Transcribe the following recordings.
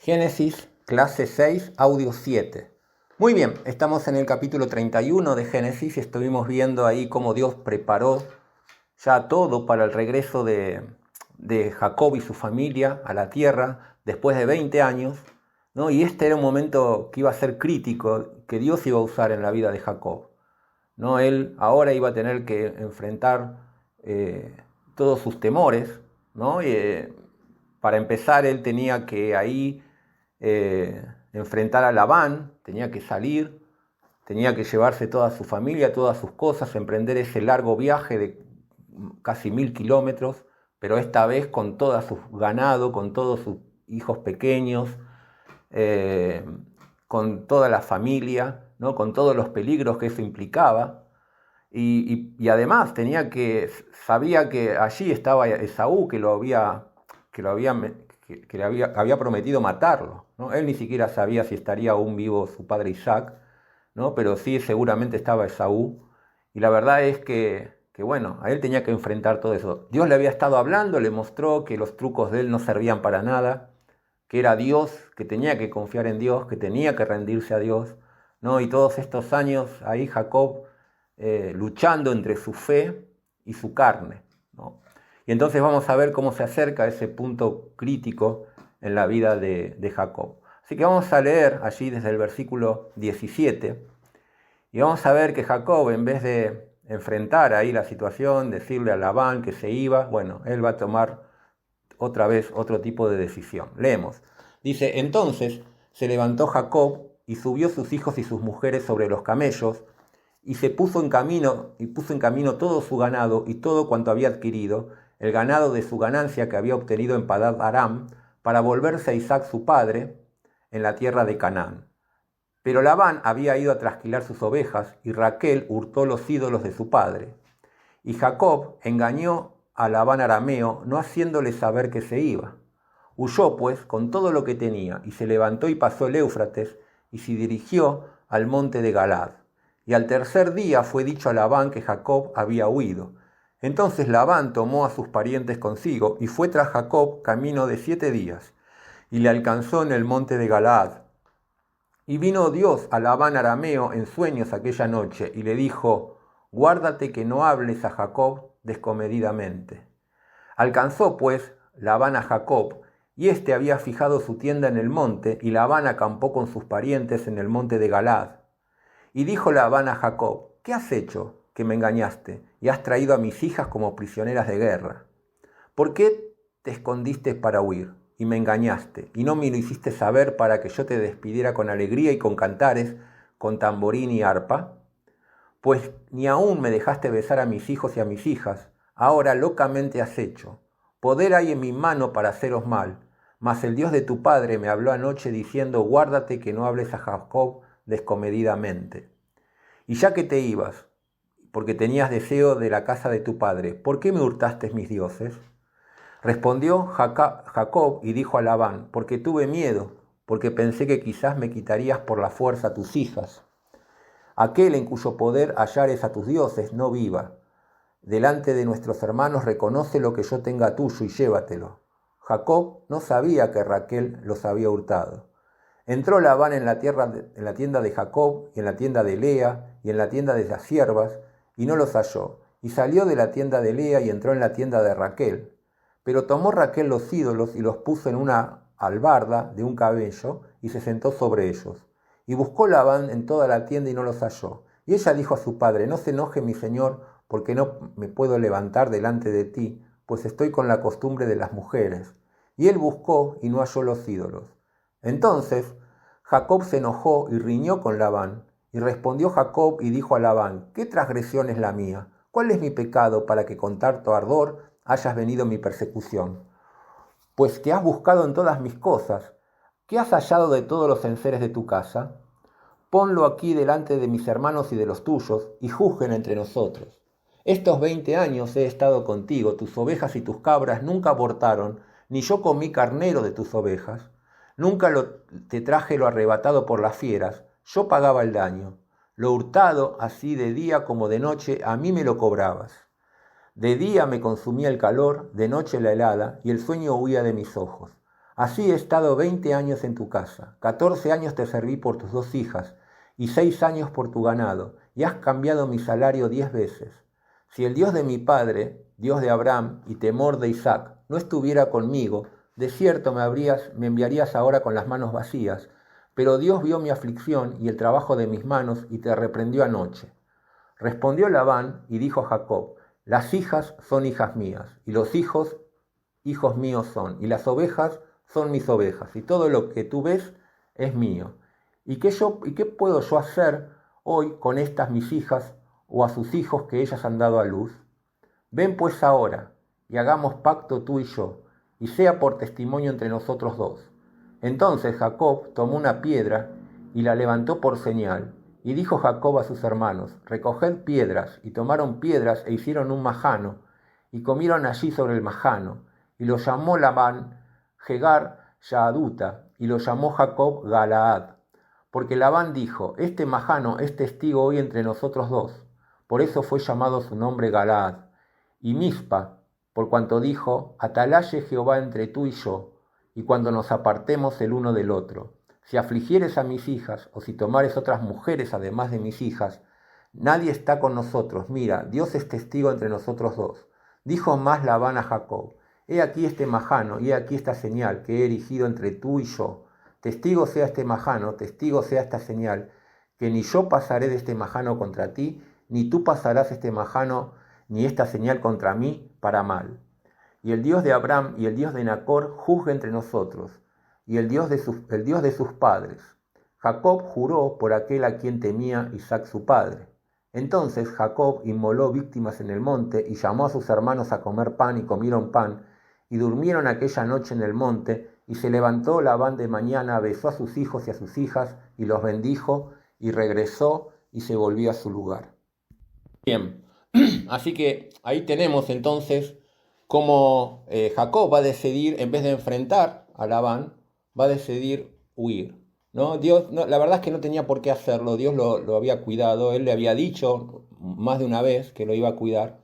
Génesis, clase 6, audio 7. Muy bien, estamos en el capítulo 31 de Génesis y estuvimos viendo ahí cómo Dios preparó ya todo para el regreso de Jacob y su familia a la tierra después de 20 años, ¿no? Y este era un momento que iba a ser crítico, que Dios iba a usar en la vida de Jacob, ¿no? Él ahora iba a tener que enfrentar todos sus temores, ¿no? Para empezar, él tenía que ahí enfrentar a Labán, tenía que salir, tenía que llevarse toda su familia, todas sus cosas, emprender ese largo viaje de casi 1000 kilómetros, pero esta vez con todo su ganado, con todos sus hijos pequeños, con toda la familia, ¿no? Con todos los peligros que eso implicaba. Y además sabía que allí estaba Esaú, que le había prometido matarlo, ¿no? Él ni siquiera sabía si estaría aún vivo su padre Isaac, ¿no? Pero sí seguramente estaba Esaú. Y la verdad es que bueno, a él tenía que enfrentar todo eso. Dios le había estado hablando, le mostró que los trucos de él no servían para nada, que era Dios, que tenía que confiar en Dios, que tenía que rendirse a Dios, ¿no? Y todos estos años ahí Jacob luchando entre su fe y su carne, ¿no? Y entonces vamos a ver cómo se acerca ese punto crítico en la vida de Jacob. Así que vamos a leer allí desde el versículo 17 y vamos a ver que Jacob, en vez de enfrentar ahí la situación, decirle a Labán que se iba, bueno, él va a tomar otra vez otro tipo de decisión. Leemos. Dice, entonces se levantó Jacob y subió sus hijos y sus mujeres sobre los camellos y puso en camino todo su ganado y todo cuanto había adquirido, el ganado de su ganancia que había obtenido en Padad Aram, para volverse a Isaac su padre en la tierra de Canaán. Pero Labán había ido a trasquilar sus ovejas y Raquel hurtó los ídolos de su padre. Y Jacob engañó a Labán arameo, no haciéndole saber que se iba. Huyó pues con todo lo que tenía y se levantó y pasó el Éufrates y se dirigió al monte de Galaad. Y al tercer día fue dicho a Labán que Jacob había huido. Entonces Labán tomó a sus parientes consigo y fue tras Jacob camino de 7 días, y le alcanzó en el monte de Galaad. Y vino Dios a Labán arameo en sueños aquella noche, y le dijo, guárdate que no hables a Jacob descomedidamente. Alcanzó pues Labán a Jacob, y éste había fijado su tienda en el monte, y Labán acampó con sus parientes en el monte de Galaad. Y dijo Labán a Jacob, ¿qué has hecho que me engañaste y has traído a mis hijas como prisioneras de guerra? ¿Por qué te escondiste para huir y me engañaste y no me lo hiciste saber para que yo te despidiera con alegría y con cantares, con tamborín y arpa? Pues ni aún me dejaste besar a mis hijos y a mis hijas, ahora locamente has hecho. Poder hay en mi mano para haceros mal, mas el Dios de tu padre me habló anoche diciendo, guárdate que no hables a Jacob descomedidamente. Y ya que te ibas, porque tenías deseo de la casa de tu padre, ¿por qué me hurtaste mis dioses? Respondió Jacob y dijo a Labán, porque tuve miedo, porque pensé que quizás me quitarías por la fuerza a tus hijas. Aquel en cuyo poder hallares a tus dioses no viva. Delante de nuestros hermanos reconoce lo que yo tenga tuyo y llévatelo. Jacob no sabía que Raquel los había hurtado. Entró Labán en la tienda de Jacob, y en la tienda de Lea, y en la tienda de las siervas, y no los halló. Y salió de la tienda de Lea y entró en la tienda de Raquel. Pero tomó Raquel los ídolos y los puso en una albarda de un cabello, y se sentó sobre ellos. Y buscó Labán en toda la tienda y no los halló. Y ella dijo a su padre, no se enoje mi señor, porque no me puedo levantar delante de ti, pues estoy con la costumbre de las mujeres. Y él buscó y no halló los ídolos. Entonces Jacob se enojó y riñó con Labán. Y respondió Jacob y dijo a Labán, ¿qué transgresión es la mía? ¿Cuál es mi pecado para que con tanto ardor hayas venido mi persecución? Pues que has buscado en todas mis cosas. ¿Qué has hallado de todos los enseres de tu casa? Ponlo aquí delante de mis hermanos y de los tuyos, y juzguen entre nosotros. Estos 20 años he estado contigo, tus ovejas y tus cabras nunca abortaron, ni yo comí carnero de tus ovejas. Nunca te traje lo arrebatado por las fieras, yo pagaba el daño. Lo hurtado, así de día como de noche, a mí me lo cobrabas. De día me consumía el calor, de noche la helada, y el sueño huía de mis ojos. Así he estado 20 años en tu casa, 14 años te serví por tus 2 hijas, y 6 años por tu ganado, y has cambiado mi salario 10 veces. Si el Dios de mi padre, Dios de Abraham y temor de Isaac, no estuviera conmigo, de cierto me enviarías ahora con las manos vacías, pero Dios vio mi aflicción y el trabajo de mis manos y te reprendió anoche. Respondió Labán y dijo a Jacob, las hijas son hijas mías, y los hijos, hijos míos son, y las ovejas son mis ovejas, y todo lo que tú ves es mío. ¿Y qué puedo yo hacer hoy con estas mis hijas o a sus hijos que ellas han dado a luz? Ven pues ahora, y hagamos pacto tú y yo, y sea por testimonio entre nosotros dos. Entonces Jacob tomó una piedra y la levantó por señal, y dijo Jacob a sus hermanos, recoged piedras, y tomaron piedras e hicieron un majano, y comieron allí sobre el majano, y lo llamó Labán Jegar Yaaduta, y lo llamó Jacob Galaad, porque Labán dijo, este majano es testigo hoy entre nosotros dos, por eso fue llamado su nombre Galaad, y Mispa, por cuanto dijo, atalaye Jehová entre tú y yo, y cuando nos apartemos el uno del otro. Si afligieres a mis hijas, o si tomares otras mujeres además de mis hijas, nadie está con nosotros, mira, Dios es testigo entre nosotros dos. Dijo más Labán a Jacob, he aquí este majano, y he aquí esta señal que he erigido entre tú y yo. Testigo sea este majano, testigo sea esta señal, que ni yo pasaré de este majano contra ti, ni tú pasarás este majano, ni esta señal contra mí, para mal. Y el Dios de Abraham y el Dios de Nacor juzgue entre nosotros, y el Dios de sus padres. Jacob juró por aquel a quien temía Isaac su padre. Entonces Jacob inmoló víctimas en el monte y llamó a sus hermanos a comer pan y comieron pan, y durmieron aquella noche en el monte, y se levantó Labán de mañana, besó a sus hijos y a sus hijas, y los bendijo, y regresó y se volvió a su lugar. Bien, así que ahí tenemos entonces cómo Jacob va a decidir, en vez de enfrentar a Labán, va a decidir huir, ¿no? Dios, la verdad es que no tenía por qué hacerlo, Dios lo había cuidado, Él le había dicho más de una vez que lo iba a cuidar,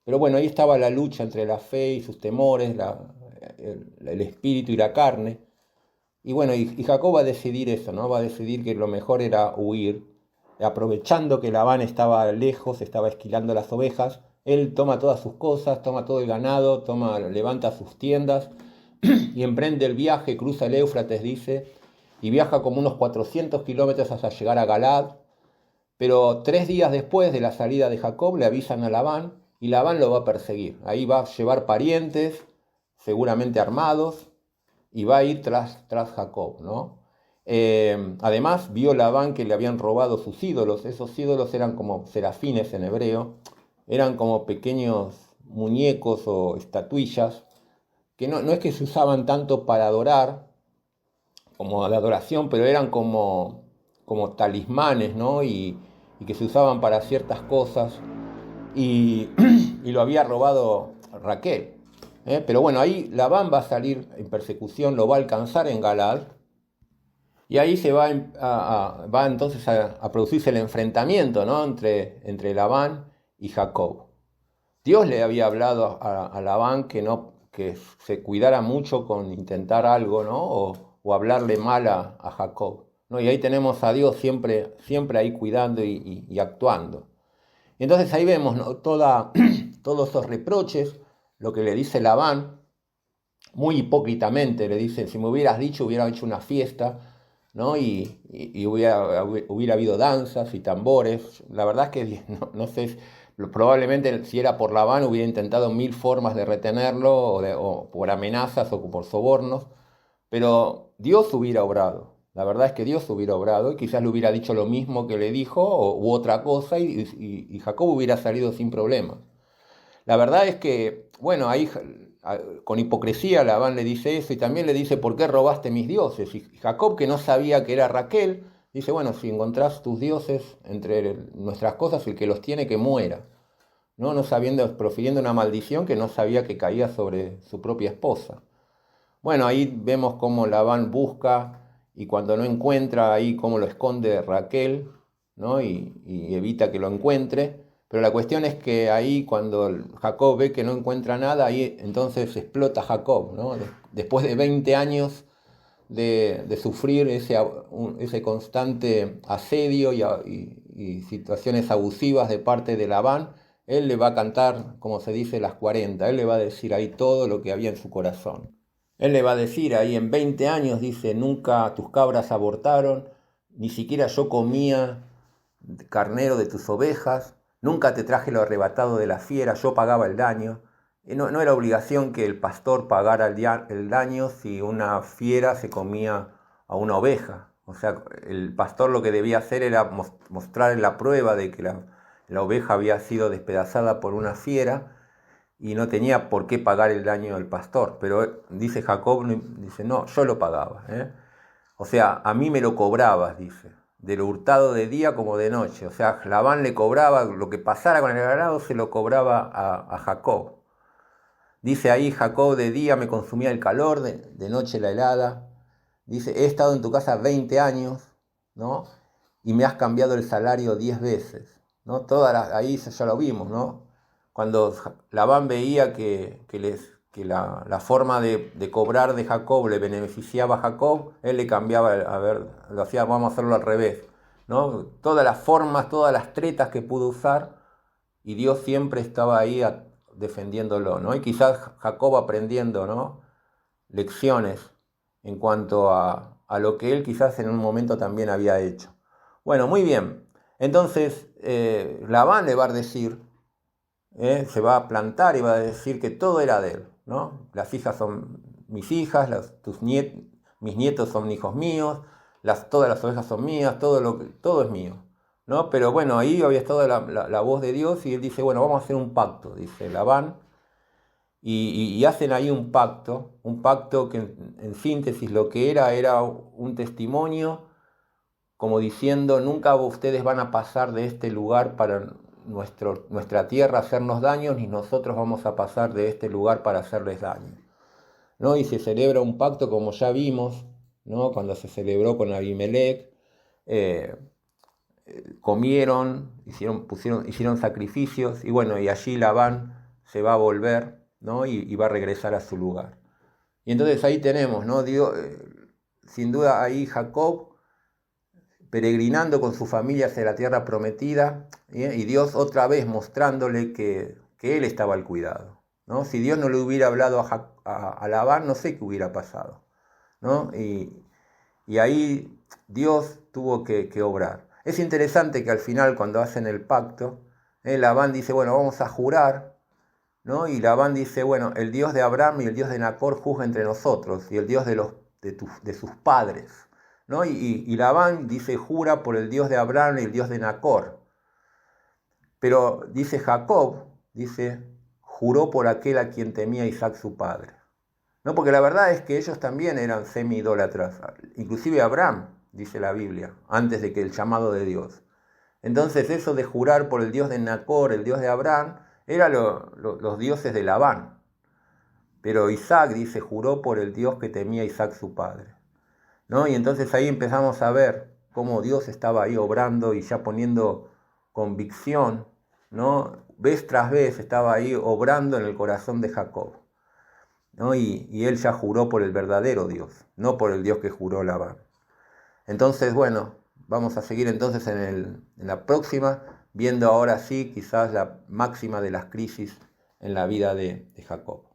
pero bueno, ahí estaba la lucha entre la fe y sus temores, el espíritu y la carne, y bueno, y Jacob va a decidir eso, ¿no? Va a decidir que lo mejor era huir, aprovechando que Labán estaba lejos, estaba esquilando las ovejas, él toma todas sus cosas, toma todo el ganado, levanta sus tiendas y emprende el viaje, cruza el Éufrates, dice, y viaja como unos 400 kilómetros hasta llegar a Galaad. Pero 3 días después de la salida de Jacob le avisan a Labán y Labán lo va a perseguir. Ahí va a llevar parientes, seguramente armados, y va a ir tras Jacob, ¿no? Además vio Labán que le habían robado sus ídolos. Esos ídolos eran como serafines en hebreo, eran como pequeños muñecos o estatuillas que no es que se usaban tanto para adorar como la adoración, pero eran como talismanes, ¿no? Y que se usaban para ciertas cosas, y lo había robado Raquel. Pero bueno, ahí Labán va a salir en persecución, lo va a alcanzar en Galaad, y ahí se va entonces a producirse el enfrentamiento, ¿no? entre Labán y Jacob. Dios le había hablado a Labán que se cuidara mucho con intentar algo, ¿no? O hablarle mal a Jacob, ¿no? Y ahí tenemos a Dios siempre ahí cuidando y actuando. Y entonces ahí vemos, ¿no? Todos esos reproches, lo que le dice Labán, muy hipócritamente le dice, si me hubieras dicho, hubiera hecho una fiesta, ¿no? Y hubiera habido danzas y tambores. La verdad es que no sé, probablemente si era por Labán hubiera intentado 1000 formas de retenerlo, o por amenazas o por sobornos, pero Dios hubiera obrado. La verdad es que Dios hubiera obrado y quizás le hubiera dicho lo mismo que le dijo u otra cosa, y Jacob hubiera salido sin problemas. La verdad es que, bueno, ahí con hipocresía Labán le dice eso, y también le dice, ¿por qué robaste mis dioses? Y Jacob, que no sabía que era Raquel, dice, bueno, si encontrás tus dioses entre nuestras cosas, el que los tiene que muera, no sabiendo, profiriendo una maldición que no sabía que caía sobre su propia esposa. Bueno, ahí vemos cómo Labán busca, y cuando no encuentra, ahí cómo lo esconde Raquel, ¿no? Y evita que lo encuentre. Pero la cuestión es que ahí cuando Jacob ve que no encuentra nada, ahí entonces explota Jacob, ¿no? Después de 20 años de sufrir ese constante asedio y situaciones abusivas de parte de Labán, él le va a cantar, como se dice, las 40, él le va a decir ahí todo lo que había en su corazón. Él le va a decir ahí en 20 años, dice, nunca tus cabras abortaron, ni siquiera yo comía carnero de tus ovejas, nunca te traje lo arrebatado de la fiera, yo pagaba el daño. No era obligación que el pastor pagara el daño si una fiera se comía a una oveja. O sea, el pastor lo que debía hacer era mostrar la prueba de que la oveja había sido despedazada por una fiera y no tenía por qué pagar el daño del pastor. Pero dice Jacob, dice, no, yo lo pagaba. O sea, a mí me lo cobrabas, dice, de lo hurtado de día como de noche. O sea, Labán le cobraba, lo que pasara con el ganado se lo cobraba a Jacob. Dice ahí, Jacob, de día me consumía el calor, de noche la helada. Dice, he estado en tu casa 20 años, ¿no? Y me has cambiado el salario 10 veces, ¿no? Ahí ya lo vimos, ¿no? Cuando Labán veía que la forma de cobrar de Jacob le beneficiaba a Jacob, él le cambiaba, lo hacía, vamos a hacerlo al revés, ¿no? Todas las formas, todas las tretas que pudo usar, y Dios siempre estaba ahí defendiéndolo, ¿no? Y quizás Jacob aprendiendo, ¿no? Lecciones en cuanto a lo que él quizás en un momento también había hecho. Bueno, muy bien. Entonces Labán le va a decir, se va a plantar y va a decir que todo era de él, ¿no? Las hijas son mis hijas, mis nietos son hijos míos, todas las ovejas son mías, todo es mío, ¿no? Pero bueno, ahí había estado la voz de Dios y él dice, bueno, vamos a hacer un pacto, dice Labán, y hacen ahí un pacto que en síntesis lo que era un testimonio, como diciendo, nunca ustedes van a pasar de este lugar para nuestra tierra a hacernos daño, ni nosotros vamos a pasar de este lugar para hacerles daño, ¿no? Y se celebra un pacto como ya vimos, ¿no? Cuando se celebró con Abimelech, comieron, hicieron sacrificios, y bueno, y allí Labán se va a volver, ¿no? Y va a regresar a su lugar. Y entonces ahí tenemos, ¿no? Dios, sin duda ahí Jacob peregrinando con su familia hacia la tierra prometida, y Dios otra vez mostrándole que él estaba al cuidado, ¿no? Si Dios no le hubiera hablado a Labán, no sé qué hubiera pasado, ¿no? Y ahí Dios tuvo que obrar. Es interesante que al final, cuando hacen el pacto, Labán dice, bueno, vamos a jurar, ¿no? Y Labán dice, bueno, el Dios de Abraham y el Dios de Nacor juzga entre nosotros, y el Dios de sus padres, ¿no? Y Labán dice, jura por el Dios de Abraham y el Dios de Nacor. Pero dice Jacob, dice, juró por aquel a quien temía Isaac su padre, ¿no? Porque la verdad es que ellos también eran semi-idólatras, inclusive Abraham, dice la Biblia, antes de que el llamado de Dios. Entonces eso de jurar por el Dios de Nacor, el Dios de Abraham, eran los dioses de Labán. Pero Isaac, dice, juró por el Dios que temía Isaac su padre, ¿no? Y entonces ahí empezamos a ver cómo Dios estaba ahí obrando y ya poniendo convicción, ¿no? Vez tras vez estaba ahí obrando en el corazón de Jacob, ¿no? Y él ya juró por el verdadero Dios, no por el Dios que juró Labán. Entonces, bueno, vamos a seguir entonces en la próxima, viendo ahora sí quizás la máxima de las crisis en la vida de Jacob.